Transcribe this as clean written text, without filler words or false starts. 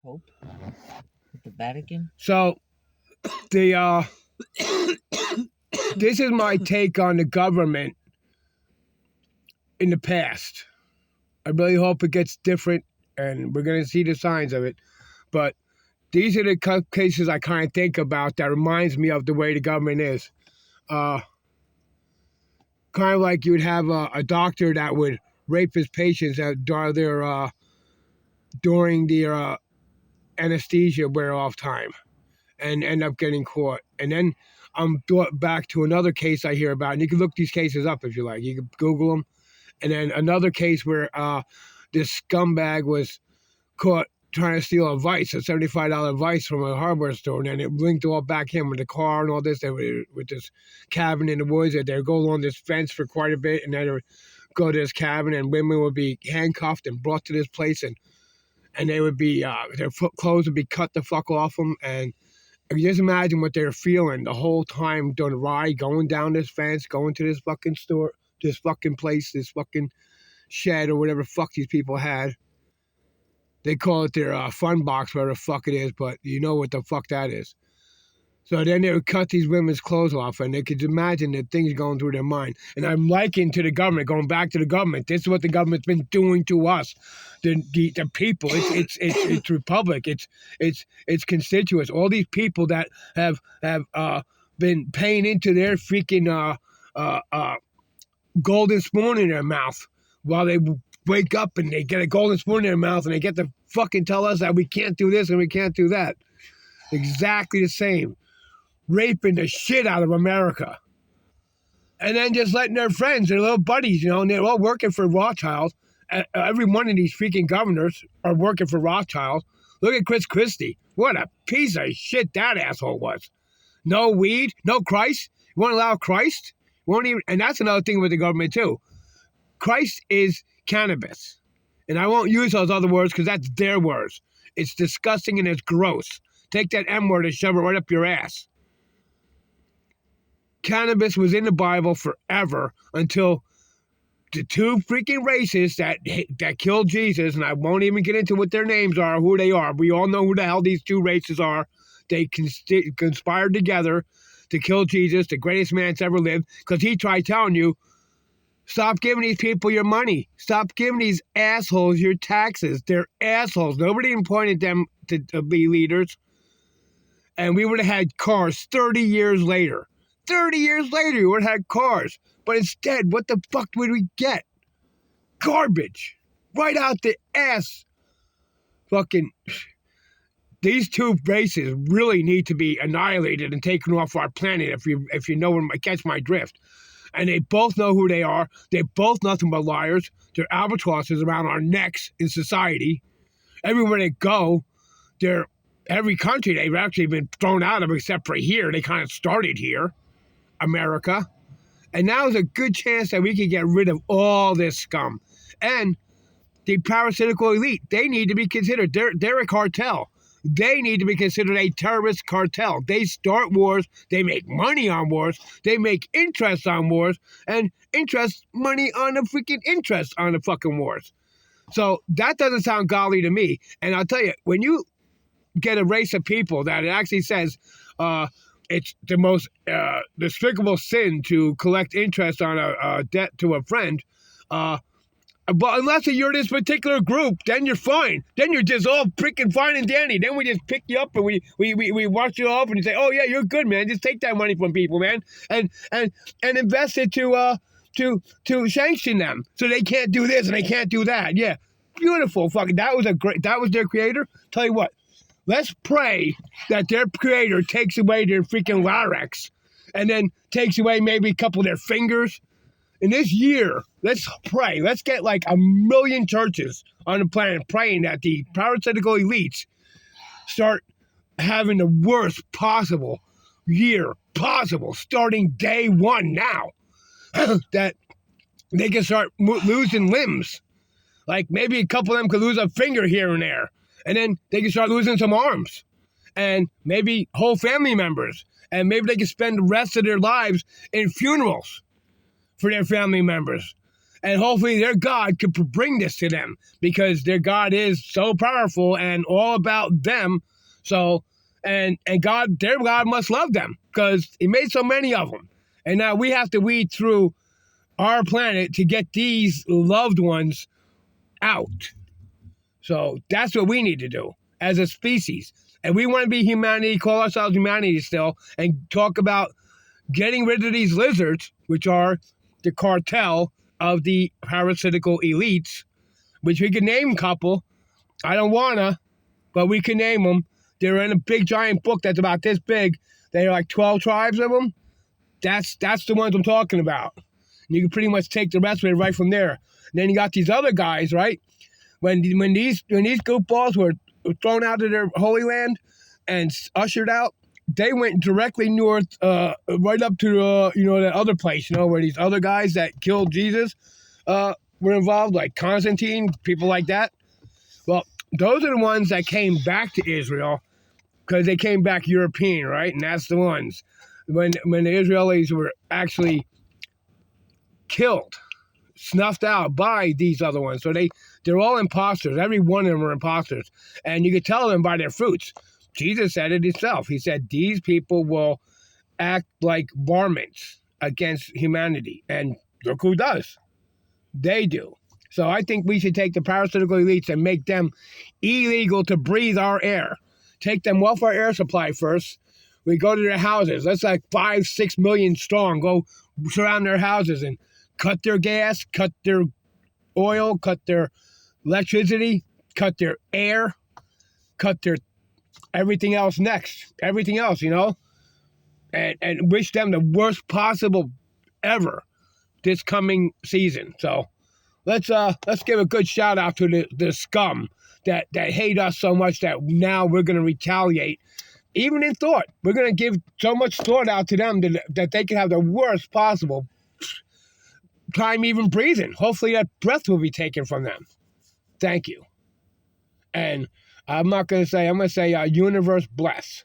Pope with the Vatican. So the this is my take on the government in the past. I really hope it gets different, and we're going to see the signs of it. But these are the cases I kind of think about that reminds me of the way the government is. Kind of like you would have a doctor that would rape his patients during their anesthesia wear off time and end up getting caught. And then I'm brought back to another case I hear about, and you can look these cases up if you like. You can Google them. And then another case where this scumbag was caught trying to steal a vice, a $75 vice from a hardware store, and then it linked all back him with the car and all this. They were with this cabin in the woods. They'd go along this fence for quite a bit, and then they would go to this cabin, and women would be handcuffed and brought to this place, and they would be their clothes would be cut the fuck off them, and you just imagine what they were feeling the whole time during the ride, going down this fence, going to this fucking store, this fucking place, this fucking shed or whatever fuck these people had. They call it their fun box, whatever the fuck it is, but you know what the fuck that is. So then they would cut these women's clothes off, and they could imagine the things going through their mind. And I'm liking to the government, going back to the government. This is what the government's been doing to us, the people. It's republic. It's constituents. All these people that have been paying into their freaking golden spoon in their mouth while they wake up and they get a golden spoon in their mouth and they get to fucking tell us that we can't do this and we can't do that. Exactly the same. Raping the shit out of America. And then just letting their friends, their little buddies, and they're all working for Rothschild. Every one of these freaking governors are working for Rothschild. Look at Chris Christie. What a piece of shit that asshole was. No weed, no Christ. You won't allow Christ? Won't even, and that's another thing with the government too. Christ is cannabis. And I won't use those other words because that's their words. It's disgusting and it's gross. Take that M word and shove it right up your ass. Cannabis was in the Bible forever until the two freaking races that killed Jesus, and I won't even get into what their names are, who they are. We all know who the hell these two races are. They conspired together to kill Jesus, the greatest man that's ever lived, because he tried telling you, stop giving these people your money. Stop giving these assholes your taxes. They're assholes. Nobody appointed them to be leaders. And we would have had cars 30 years later. 30 years later, we would have had cars. But instead, what the fuck would we get? Garbage. Right out the ass. Fucking... These two races really need to be annihilated and taken off our planet if you know catch my drift. And they both know who they are. They're both nothing but liars. They're albatrosses around our necks in society. Everywhere they go, every country they've actually been thrown out of except for here. They kind of started here, America. And now is a good chance that we can get rid of all this scum. And the parasitical elite, they need to be considered. They're a cartel. They need to be considered a terrorist cartel. They start wars. They make money on wars. They make interest on wars. And money on the freaking interest on the fucking wars. So that doesn't sound godly to me. And I'll tell you, when you get a race of people that it actually says it's the most despicable sin to collect interest on a debt to a friend, but unless you're this particular group, then you're fine. Then you're just all freaking fine and dandy. Then we just pick you up and we wash you off and you say, oh yeah, you're good, man. Just take that money from people, man, and invest it to sanction them so they can't do this and they can't do that. Yeah, beautiful. Fucking that was their creator. Tell you what, let's pray that their creator takes away their freaking larynx and then takes away maybe a couple of their fingers. In this year, let's pray. Let's get like 1 million churches on the planet praying that the parasitical elites start having the worst possible year possible, starting day one now. That they can start losing limbs. Like maybe a couple of them could lose a finger here and there. And then they can start losing some arms. And maybe whole family members. And maybe they can spend the rest of their lives in funerals for their family members. And hopefully their God could bring this to them because their God is so powerful and all about them. So, and God, their God must love them because he made so many of them. And now we have to weed through our planet to get these loved ones out. So that's what we need to do as a species. And we want to be humanity, call ourselves humanity still, and talk about getting rid of these lizards, which are the cartel of the parasitical elites, which we can name a couple. I don't wanna, but we can name them. They're in a big giant book that's about this big. There are like 12 tribes of them. That's the ones I'm talking about. And you can pretty much take the rest of it right from there. And then you got these other guys, right? When these goofballs were thrown out of their holy land and ushered out, they went directly north, right up to that other place, where these other guys that killed Jesus were involved, like Constantine, people like that. Well, those are the ones that came back to Israel because they came back European, right? And that's the ones when the Israelis were actually killed, snuffed out by these other ones. So they're all imposters. Every one of them are imposters, and you can tell them by their fruits. Jesus said it himself. He said, these people will act like varmints against humanity. And look who does. They do. So I think we should take the parasitical elites and make them illegal to breathe our air. Take them off our air supply first. We go to their houses. That's like 5-6 million strong. Go surround their houses and cut their gas, cut their oil, cut their electricity, cut their air, cut their everything else next. Everything else, and wish them the worst possible ever this coming season. So let's give a good shout out to the scum that hate us so much that now we're going to retaliate. Even in thought, we're going to give so much thought out to them that they can have the worst possible time even breathing. Hopefully that breath will be taken from them. Thank you. And I'm going to say universe bless.